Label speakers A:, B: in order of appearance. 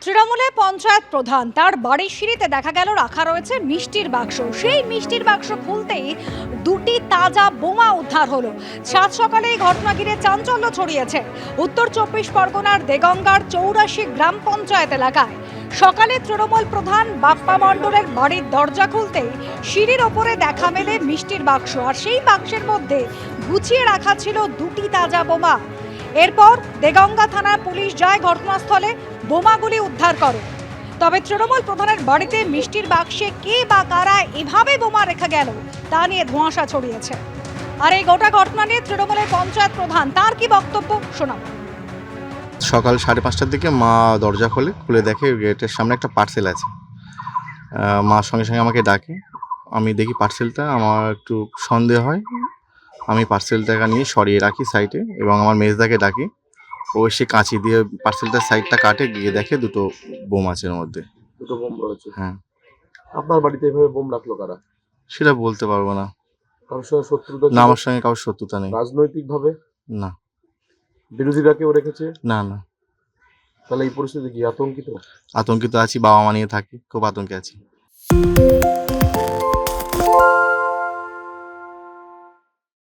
A: তৃণমূলের পঞ্চায়েত প্রধান তার বাড়ির সিঁড়িতে দেখা গেল রাখা রয়েছে মিষ্টির বাক্স। সেই মিষ্টির বাক্স খুলতেই দুটি তাজা বোমা উদ্ধার হলো। সাত সকালে এই ঘটনা ঘিরে চাঞ্চল্য ছড়িয়েছে উত্তর 24 পরগনার দেগঙ্গার 84 গ্রাম পঞ্চায়েত এলাকায়। সকালে তৃণমূল প্রধান বাপ্পা মণ্ডলের বাড়ির দরজা খুলতেই সিঁড়ির ওপরে দেখা মেলে মিষ্টির বাক্স, আর সেই বাক্সের মধ্যে গুছিয়ে রাখা ছিল দুটি তাজা বোমা। এরপর দেগঙ্গা থানার পুলিশ যায় ঘটনাস্থলে, বোমাগুলি উদ্ধার করে। তবে তৃণমূল প্রধানের বাড়িতে মিষ্টির বাক্সে কে বা কারা এভাবে বোমা রেখে গেল তা নিয়ে ধোঁয়াশা ছড়িয়েছে। আর এই গোটা ঘটনা নিয়ে তৃণমূলের পঞ্চায়েত প্রধান তার কি বক্তব্য শোনাব।
B: সকাল 5:30টার দিকে মা দরজা খুলে দেখে গেটের সামনে একটা পার্সেল আছে। মা সঙ্গে সঙ্গে আমাকে ডাকে। আমি দেখি পার্সেলটা, আমার একটু সন্দেহ হয়। আমি পার্সেলটাকে নিয়ে সরিয়ে রাখি সাইডে এবং আমার মেজদাকে ডাকি। ও এসে কাঁচি দিয়ে পার্সেলটার সাইডটা কাটে, গিয়ে দেখে দুটো বোম আছে এর মধ্যে।
C: দুটো বোম রয়েছে।
B: হ্যাঁ।
C: আপনার বাড়িতে এভাবে বোম রাখলো কারা?
B: সেটা বলতে পারবো না।
C: কারোর সঙ্গে শত্রুতা
B: না,
C: ছিল?
B: আমার সঙ্গে কারোর শত্রুতা নেই।
C: রাজনৈতিক ভাবে
B: না
C: বিরোধীরা কেউ রেখেছে?
B: না না,
C: তাহলে এই পরিস্থিতি কি আতঙ্কিত?
B: আতঙ্কিত আছি, বাবা মা নিয়ে থাকি, খুব আতঙ্কে আছি।